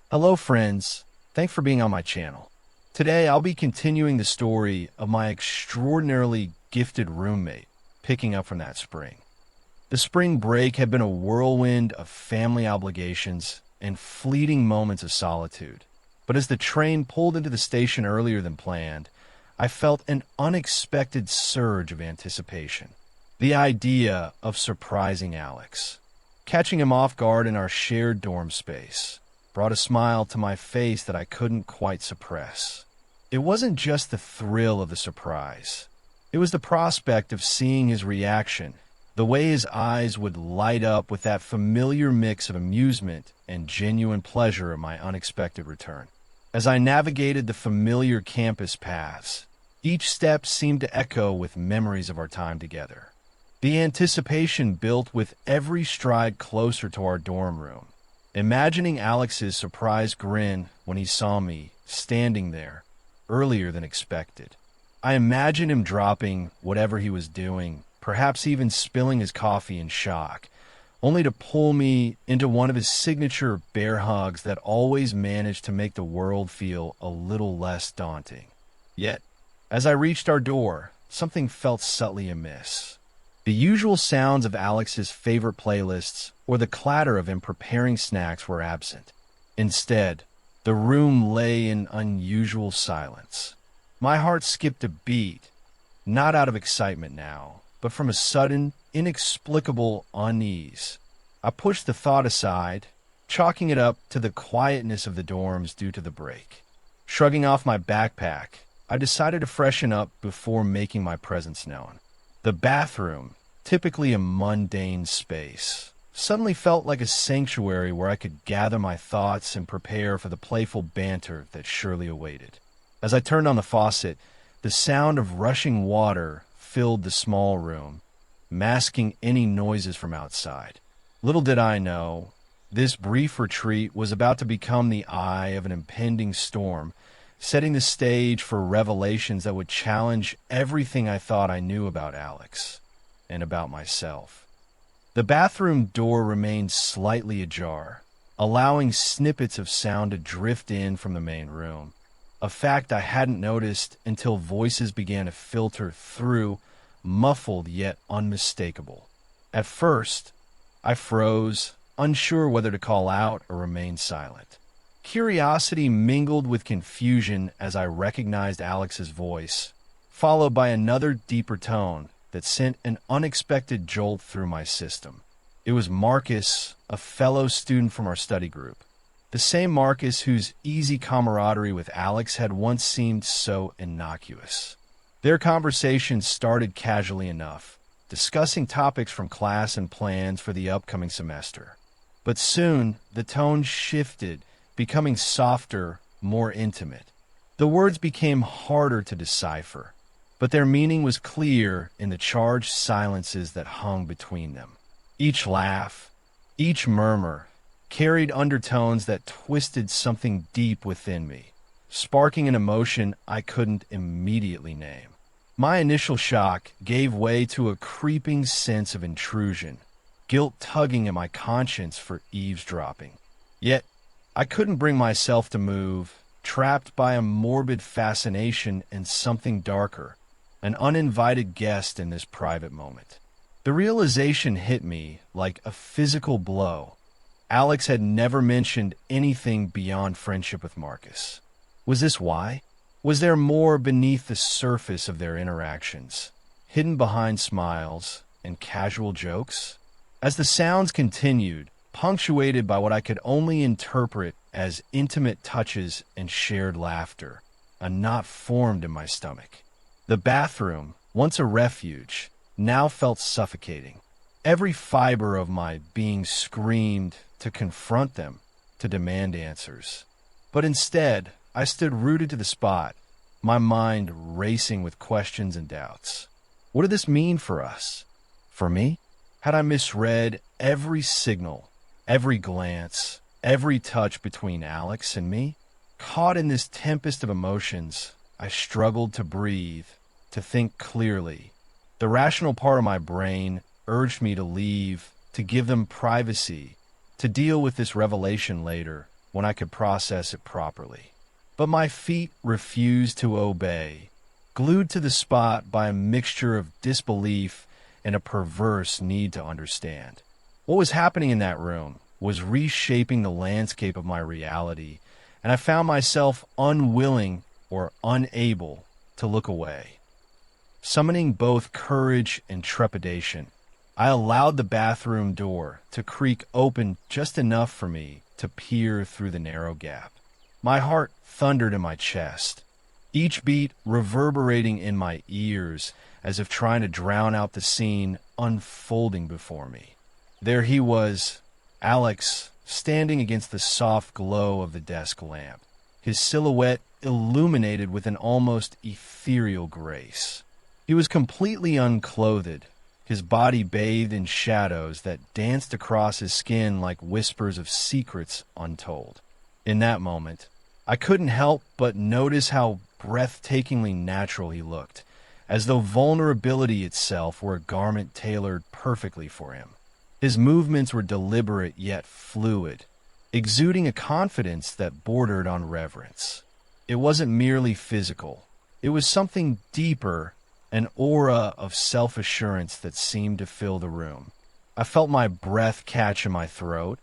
Hello, friends. Thanks for being on my channel. Today, I'll be continuing the story of my extraordinarily gifted roommate, picking up from that spring. The spring break had been a whirlwind of family obligations and fleeting moments of solitude. But as the train pulled into the station earlier than planned, I felt an unexpected surge of anticipation. The idea of surprising Alex, catching him off guard in our shared dorm space, brought a smile to my face that I couldn't quite suppress. It wasn't just the thrill of the surprise. It was the prospect of seeing his reaction, the way his eyes would light up with that familiar mix of amusement and genuine pleasure at my unexpected return. As I navigated the familiar campus paths, each step seemed to echo with memories of our time together. The anticipation built with every stride closer to our dorm room. Imagining Alex's surprised grin when he saw me standing there earlier than expected. I imagined him dropping whatever he was doing, perhaps even spilling his coffee in shock, only to pull me into one of his signature bear hugs that always managed to make the world feel a little less daunting. Yet, as I reached our door, something felt subtly amiss. The usual sounds of Alex's favorite playlists or the clatter of him preparing snacks were absent. Instead, the room lay in unusual silence. My heart skipped a beat, not out of excitement now, but from a sudden, inexplicable unease. I pushed the thought aside, chalking it up to the quietness of the dorms due to the break. Shrugging off my backpack, I decided to freshen up before making my presence known. The bathroom, typically a mundane space, suddenly felt like a sanctuary where I could gather my thoughts and prepare for the playful banter that surely awaited. As I turned on the faucet, the sound of rushing water filled the small room, masking any noises from outside. Little did I know, this brief retreat was about to become the eye of an impending storm, setting the stage for revelations that would challenge everything I thought I knew about Alex and about myself. The bathroom door remained slightly ajar, allowing snippets of sound to drift in from the main room, a fact I hadn't noticed until voices began to filter through, muffled yet unmistakable. At first, I froze, unsure whether to call out or remain silent. Curiosity mingled with confusion as I recognized Alex's voice, followed by another deeper tone that sent an unexpected jolt through my system. It was Marcus, a fellow student from our study group. The same Marcus whose easy camaraderie with Alex had once seemed so innocuous. Their conversation started casually enough, discussing topics from class and plans for the upcoming semester. But soon, the tone shifted, becoming softer, more intimate. The words became harder to decipher, but their meaning was clear in the charged silences that hung between them. Each laugh, each murmur, carried undertones that twisted something deep within me, sparking an emotion I couldn't immediately name. My initial shock gave way to a creeping sense of intrusion, guilt tugging at my conscience for eavesdropping. Yet, I couldn't bring myself to move, trapped by a morbid fascination and something darker, an uninvited guest in this private moment. The realization hit me like a physical blow. Alex had never mentioned anything beyond friendship with Marcus. Was this why? Was there more beneath the surface of their interactions, hidden behind smiles and casual jokes? As the sounds continued, punctuated by what I could only interpret as intimate touches and shared laughter, a knot formed in my stomach. The bathroom, once a refuge, now felt suffocating. Every fiber of my being screamed to confront them, to demand answers. But instead, I stood rooted to the spot, my mind racing with questions and doubts. What did this mean for us? For me? Had I misread every signal, every glance, every touch between Alex and me? Caught in this tempest of emotions, I struggled to breathe, to think clearly. The rational part of my brain urged me to leave, to give them privacy, to deal with this revelation later, when I could process it properly. But my feet refused to obey, glued to the spot by a mixture of disbelief and a perverse need to understand. What was happening in that room was reshaping the landscape of my reality, and I found myself unwilling or unable to look away. Summoning both courage and trepidation, I allowed the bathroom door to creak open just enough for me to peer through the narrow gap. My heart thundered in my chest, each beat reverberating in my ears as if trying to drown out the scene unfolding before me. There he was, Alex, standing against the soft glow of the desk lamp, his silhouette illuminated with an almost ethereal grace. He was completely unclothed, his body bathed in shadows that danced across his skin like whispers of secrets untold. In that moment, I couldn't help but notice how breathtakingly natural he looked, as though vulnerability itself were a garment tailored perfectly for him. His movements were deliberate yet fluid, exuding a confidence that bordered on reverence. It wasn't merely physical. It was something deeper, an aura of self-assurance that seemed to fill the room. I felt my breath catch in my throat,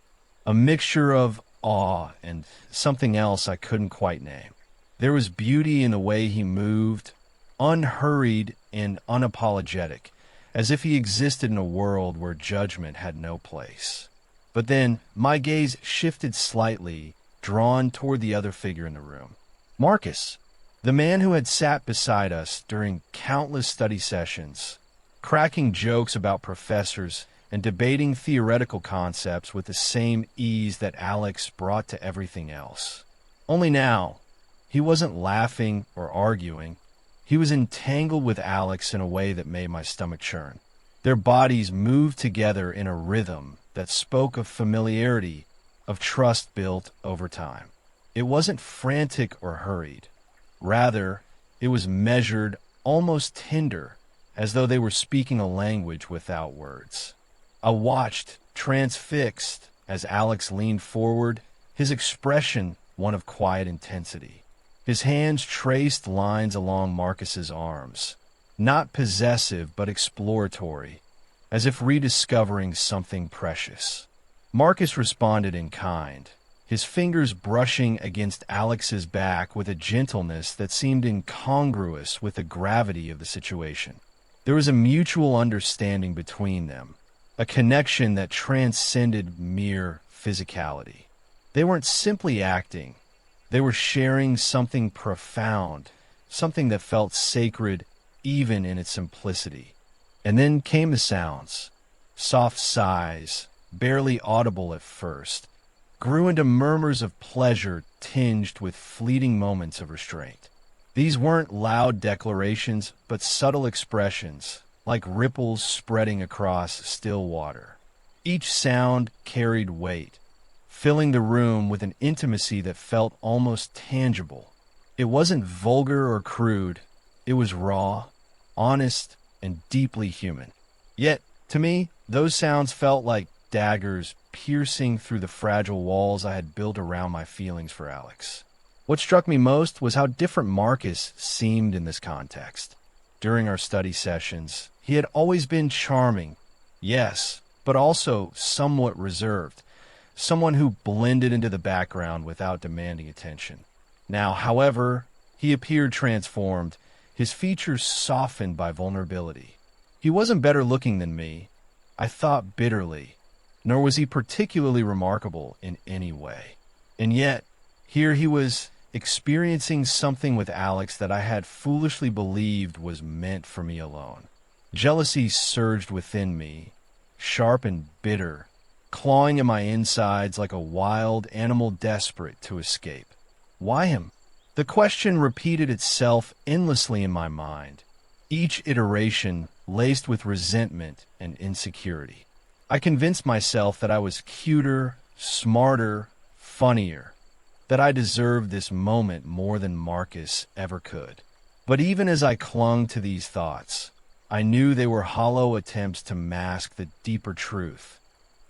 a mixture of awe and something else I couldn't quite name. There was beauty in the way he moved, unhurried and unapologetic, as if he existed in a world where judgment had no place. But then my gaze shifted slightly, drawn toward the other figure in the room. Marcus, the man who had sat beside us during countless study sessions, cracking jokes about professors and debating theoretical concepts with the same ease that Alex brought to everything else. Only now, he wasn't laughing or arguing. He was entangled with Alex in a way that made my stomach churn. Their bodies moved together in a rhythm that spoke of familiarity, of trust built over time. It wasn't frantic or hurried. Rather, it was measured, almost tender, as though they were speaking a language without words. I watched, transfixed, as Alex leaned forward, his expression one of quiet intensity. His hands traced lines along Marcus's arms, not possessive but exploratory, as if rediscovering something precious. Marcus responded in kind, his fingers brushing against Alex's back with a gentleness that seemed incongruous with the gravity of the situation. There was a mutual understanding between them, a connection that transcended mere physicality. They weren't simply acting. They were sharing something profound, something that felt sacred even in its simplicity. And then came the sounds. Soft sighs, barely audible at first, grew into murmurs of pleasure tinged with fleeting moments of restraint. These weren't loud declarations, but subtle expressions, like ripples spreading across still water. Each sound carried weight, filling the room with an intimacy that felt almost tangible. It wasn't vulgar or crude. It was raw, honest, and deeply human. Yet, to me, those sounds felt like daggers piercing through the fragile walls I had built around my feelings for Alex. What struck me most was how different Marcus seemed in this context. During our study sessions, he had always been charming, yes, but also somewhat reserved, someone who blended into the background without demanding attention. Now, however, he appeared transformed, his features softened by vulnerability. He wasn't better looking than me, I thought bitterly, nor was he particularly remarkable in any way. And yet, here he was experiencing something with Alex that I had foolishly believed was meant for me alone. Jealousy surged within me, sharp and bitter, clawing at my insides like a wild animal desperate to escape. Why him? The question repeated itself endlessly in my mind, each iteration laced with resentment and insecurity. I convinced myself that I was cuter, smarter, funnier, that I deserved this moment more than Marcus ever could. But even as I clung to these thoughts, I knew they were hollow attempts to mask the deeper truth.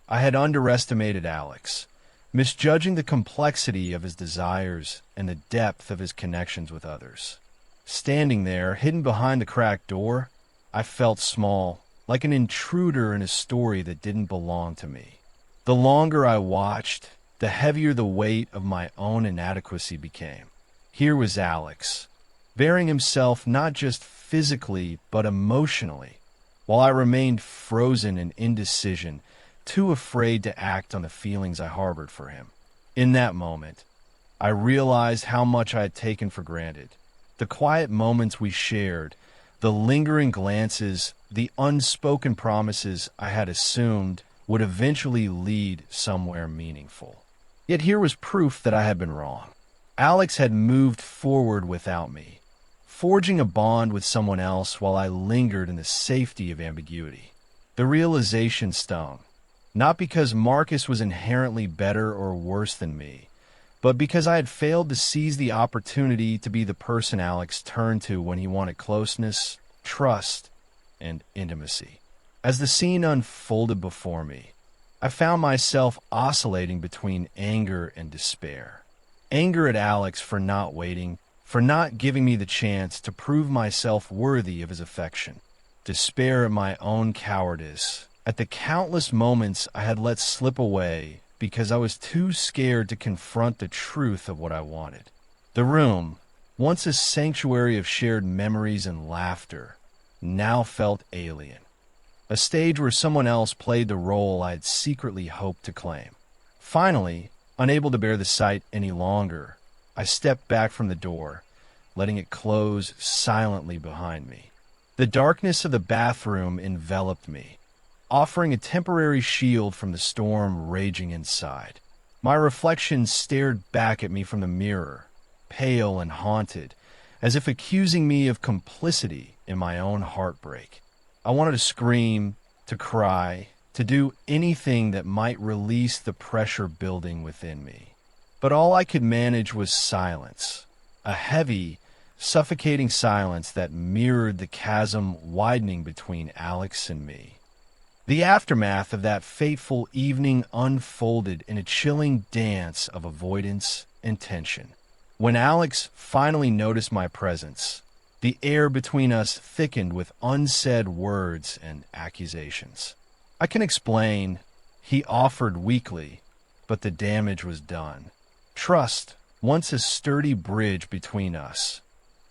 I had underestimated Alex, misjudging the complexity of his desires and the depth of his connections with others. Standing there, hidden behind the cracked door, I felt small, like an intruder in a story that didn't belong to me. The longer I watched, the heavier the weight of my own inadequacy became. Here was Alex, bearing himself not just physically but emotionally, while I remained frozen in indecision, too afraid to act on the feelings I harbored for him. In that moment, I realized how much I had taken for granted. The quiet moments we shared, the lingering glances, the unspoken promises I had assumed would eventually lead somewhere meaningful. Yet here was proof that I had been wrong. Alex had moved forward without me, forging a bond with someone else while I lingered in the safety of ambiguity. The realization stung, not because Marcus was inherently better or worse than me, but because I had failed to seize the opportunity to be the person Alex turned to when he wanted closeness, trust, and intimacy. As the scene unfolded before me, I found myself oscillating between anger and despair. Anger at Alex for not waiting, for not giving me the chance to prove myself worthy of his affection. Despair at my own cowardice, at the countless moments I had let slip away because I was too scared to confront the truth of what I wanted. The room, once a sanctuary of shared memories and laughter, now felt alien. A stage where someone else played the role I had secretly hoped to claim. Finally, unable to bear the sight any longer, I stepped back from the door, letting it close silently behind me. The darkness of the bathroom enveloped me, offering a temporary shield from the storm raging inside. My reflection stared back at me from the mirror, pale and haunted, as if accusing me of complicity in my own heartbreak. I wanted to scream, to cry, to do anything that might release the pressure building within me. But all I could manage was silence, a heavy, suffocating silence that mirrored the chasm widening between Alex and me. The aftermath of that fateful evening unfolded in a chilling dance of avoidance and tension. When Alex finally noticed my presence, the air between us thickened with unsaid words and accusations. I can explain, he offered weakly, but the damage was done. Trust, once a sturdy bridge between us,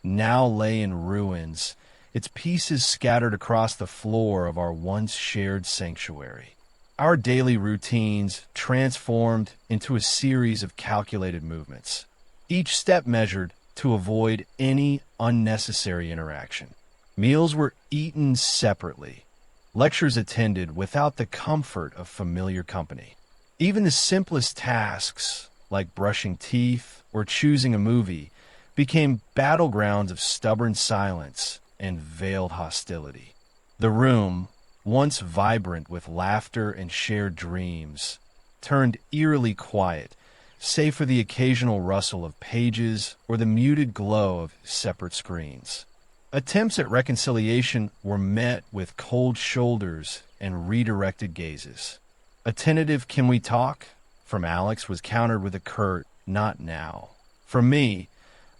now lay in ruins, its pieces scattered across the floor of our once shared sanctuary. Our daily routines transformed into a series of calculated movements, each step measured to avoid any unnecessary interaction. Meals were eaten separately, lectures attended without the comfort of familiar company. Even the simplest tasks, like brushing teeth or choosing a movie, became battlegrounds of stubborn silence and veiled hostility. The room, once vibrant with laughter and shared dreams, turned eerily quiet, save for the occasional rustle of pages or the muted glow of separate screens. Attempts at reconciliation were met with cold shoulders and redirected gazes. A tentative "can we talk?" from Alex was countered with a curt "not now." For me,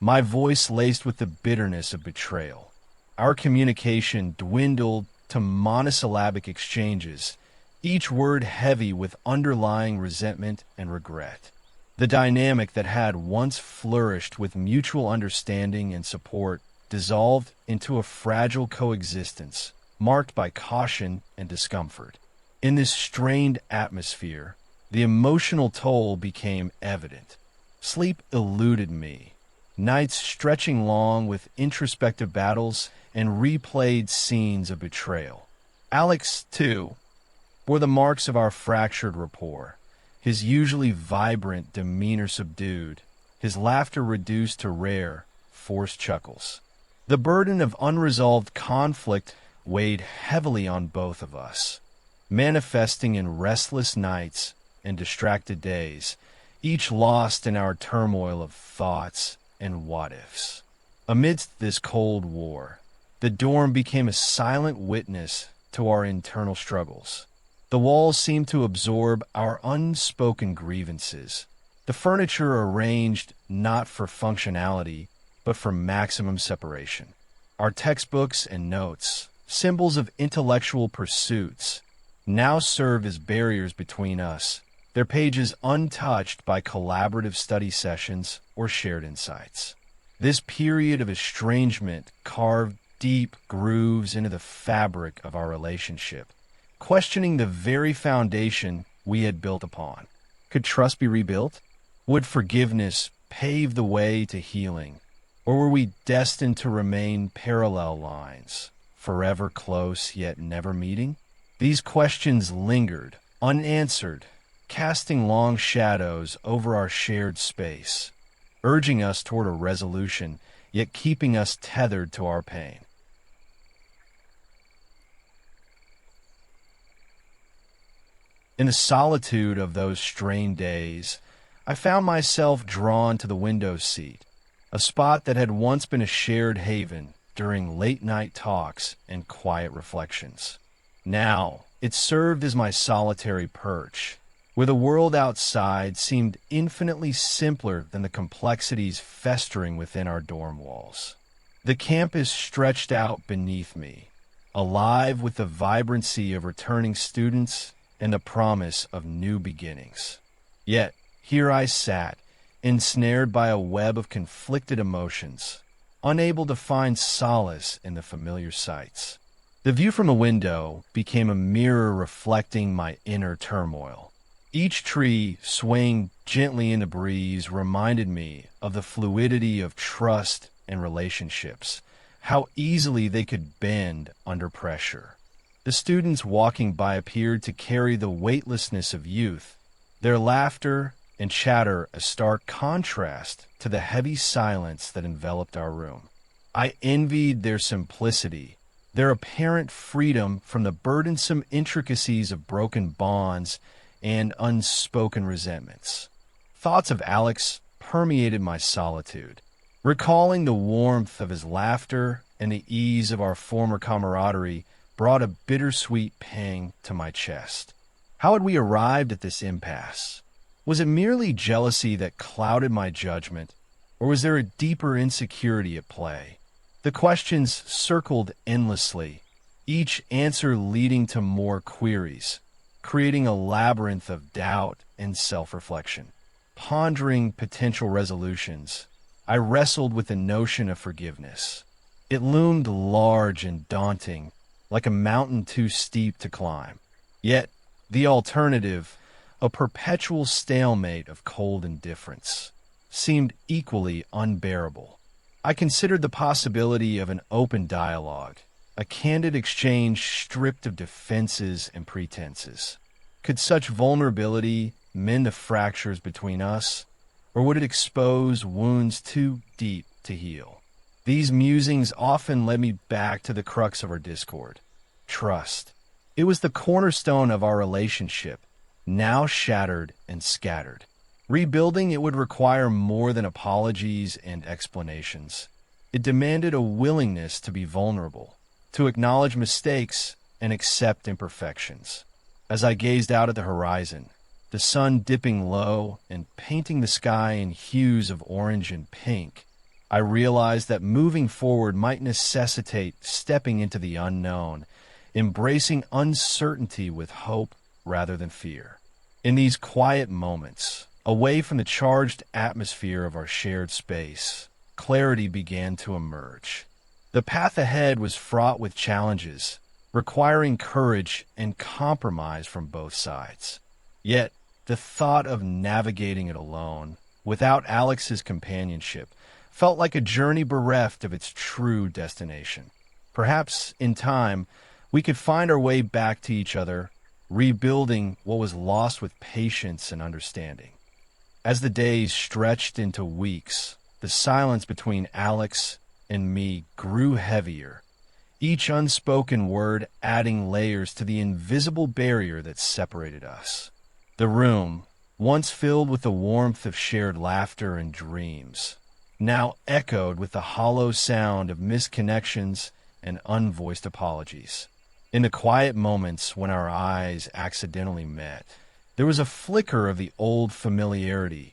my voice laced with the bitterness of betrayal. Our communication dwindled to monosyllabic exchanges, each word heavy with underlying resentment and regret. The dynamic that had once flourished with mutual understanding and support dissolved into a fragile coexistence marked by caution and discomfort. In this strained atmosphere, the emotional toll became evident. Sleep eluded me, nights stretching long with introspective battles and replayed scenes of betrayal. Alex, too, bore the marks of our fractured rapport, his usually vibrant demeanor subdued, his laughter reduced to rare, forced chuckles. The burden of unresolved conflict weighed heavily on both of us, manifesting in restless nights and distracted days, each lost in our turmoil of thoughts and what-ifs. Amidst this cold war, the dorm became a silent witness to our internal struggles. The walls seemed to absorb our unspoken grievances. The furniture arranged not for functionality, but for maximum separation. Our textbooks and notes, symbols of intellectual pursuits, now served as barriers between us, their pages untouched by collaborative study sessions or shared insights. This period of estrangement carved deep grooves into the fabric of our relationship, questioning the very foundation we had built upon. Could trust be rebuilt? Would forgiveness pave the way to healing? Or were we destined to remain parallel lines, forever close yet never meeting? These questions lingered, unanswered, casting long shadows over our shared space, urging us toward a resolution, yet keeping us tethered to our pain. In the solitude of those strained days, I found myself drawn to the window seat, a spot that had once been a shared haven during late-night talks and quiet reflections. Now, it served as my solitary perch, where the world outside seemed infinitely simpler than the complexities festering within our dorm walls. The campus stretched out beneath me, alive with the vibrancy of returning students and the promise of new beginnings. Yet, here I sat, ensnared by a web of conflicted emotions, unable to find solace in the familiar sights. The view from the window became a mirror reflecting my inner turmoil. Each tree swaying gently in the breeze reminded me of the fluidity of trust and relationships, how easily they could bend under pressure. The students walking by appeared to carry the weightlessness of youth, their laughter and chatter a stark contrast to the heavy silence that enveloped our room. I envied their simplicity, their apparent freedom from the burdensome intricacies of broken bonds and unspoken resentments. Thoughts of Alex permeated my solitude, recalling the warmth of his laughter and the ease of our former camaraderie brought a bittersweet pang to my chest. How had we arrived at this impasse? Was it merely jealousy that clouded my judgment, or was there a deeper insecurity at play? The questions circled endlessly, each answer leading to more queries, creating a labyrinth of doubt and self-reflection. Pondering potential resolutions, I wrestled with the notion of forgiveness. It loomed large and daunting, like a mountain too steep to climb. Yet, the alternative, a perpetual stalemate of cold indifference, seemed equally unbearable. I considered the possibility of an open dialogue, a candid exchange stripped of defenses and pretenses. Could such vulnerability mend the fractures between us, or would it expose wounds too deep to heal? These musings often led me back to the crux of our discord: trust. It was the cornerstone of our relationship, now shattered and scattered. Rebuilding it would require more than apologies and explanations. It demanded a willingness to be vulnerable, to acknowledge mistakes and accept imperfections. As I gazed out at the horizon, the sun dipping low and painting the sky in hues of orange and pink, I realized that moving forward might necessitate stepping into the unknown, embracing uncertainty with hope rather than fear. In these quiet moments, away from the charged atmosphere of our shared space, clarity began to emerge. The path ahead was fraught with challenges, requiring courage and compromise from both sides. Yet, the thought of navigating it alone, without Alex's companionship, felt like a journey bereft of its true destination. Perhaps, in time, we could find our way back to each other, rebuilding what was lost with patience and understanding. As the days stretched into weeks, the silence between Alex and me grew heavier, each unspoken word adding layers to the invisible barrier that separated us. The room, once filled with the warmth of shared laughter and dreams, now echoed with the hollow sound of misconnections and unvoiced apologies. In the quiet moments when our eyes accidentally met, there was a flicker of the old familiarity,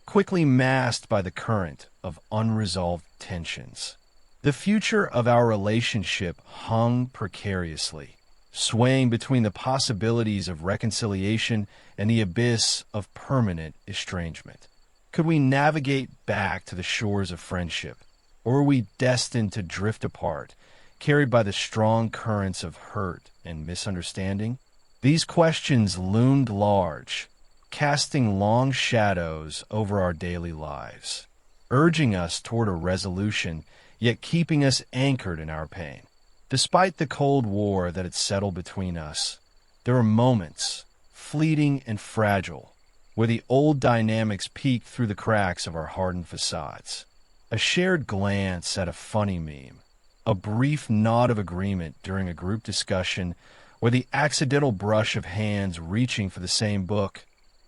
quickly masked by the current of unresolved tensions. The future of our relationship hung precariously, swaying between the possibilities of reconciliation and the abyss of permanent estrangement. Could we navigate back to the shores of friendship, or were we destined to drift apart, carried by the strong currents of hurt and misunderstanding? These questions loomed large, casting long shadows over our daily lives, urging us toward a resolution, yet keeping us anchored in our pain. Despite the Cold War that had settled between us, there were moments, fleeting and fragile, where the old dynamics peeked through the cracks of our hardened facades. A shared glance at a funny meme, a brief nod of agreement during a group discussion, or the accidental brush of hands reaching for the same book.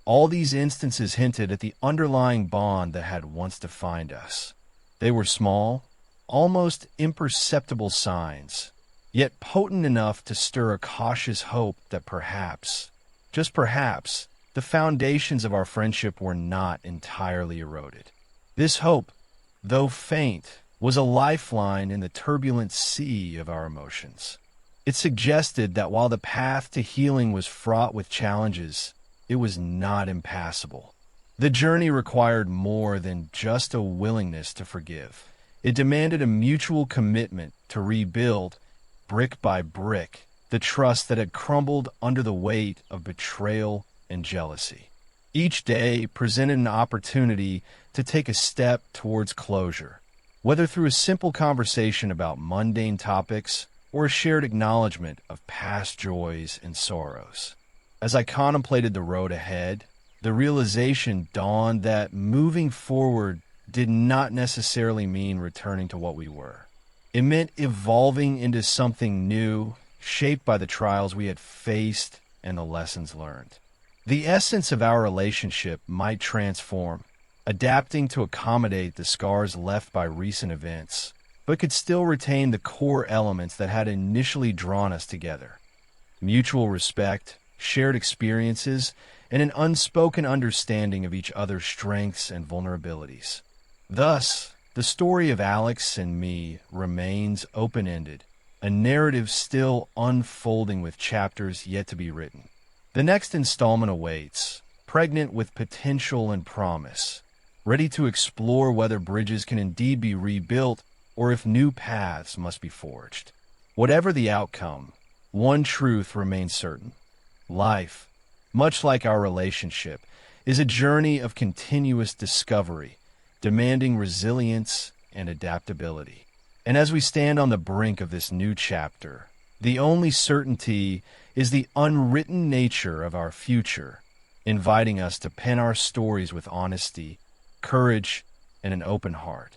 All these instances hinted at the underlying bond that had once defined us. They were small, almost imperceptible signs, yet potent enough to stir a cautious hope that perhaps, just perhaps, the foundations of our friendship were not entirely eroded. This hope, though faint, was a lifeline in the turbulent sea of our emotions. It suggested that while the path to healing was fraught with challenges, it was not impassable. The journey required more than just a willingness to forgive. It demanded a mutual commitment to rebuild, brick by brick, the trust that had crumbled under the weight of betrayal and jealousy. Each day presented an opportunity to take a step towards closure, whether through a simple conversation about mundane topics or a shared acknowledgement of past joys and sorrows. As I contemplated the road ahead, the realization dawned that moving forward did not necessarily mean returning to what we were. It meant evolving into something new, shaped by the trials we had faced and the lessons learned. The essence of our relationship might transform, adapting to accommodate the scars left by recent events, but could still retain the core elements that had initially drawn us together. Mutual respect, shared experiences, and an unspoken understanding of each other's strengths and vulnerabilities. Thus, the story of Alex and me remains open-ended, a narrative still unfolding with chapters yet to be written. The next installment awaits, pregnant with potential and promise, ready to explore whether bridges can indeed be rebuilt or if new paths must be forged. Whatever the outcome, one truth remains certain. Life, much like our relationship, is a journey of continuous discovery, demanding resilience and adaptability. And as we stand on the brink of this new chapter, the only certainty is the unwritten nature of our future, inviting us to pen our stories with honesty, courage, and an open heart.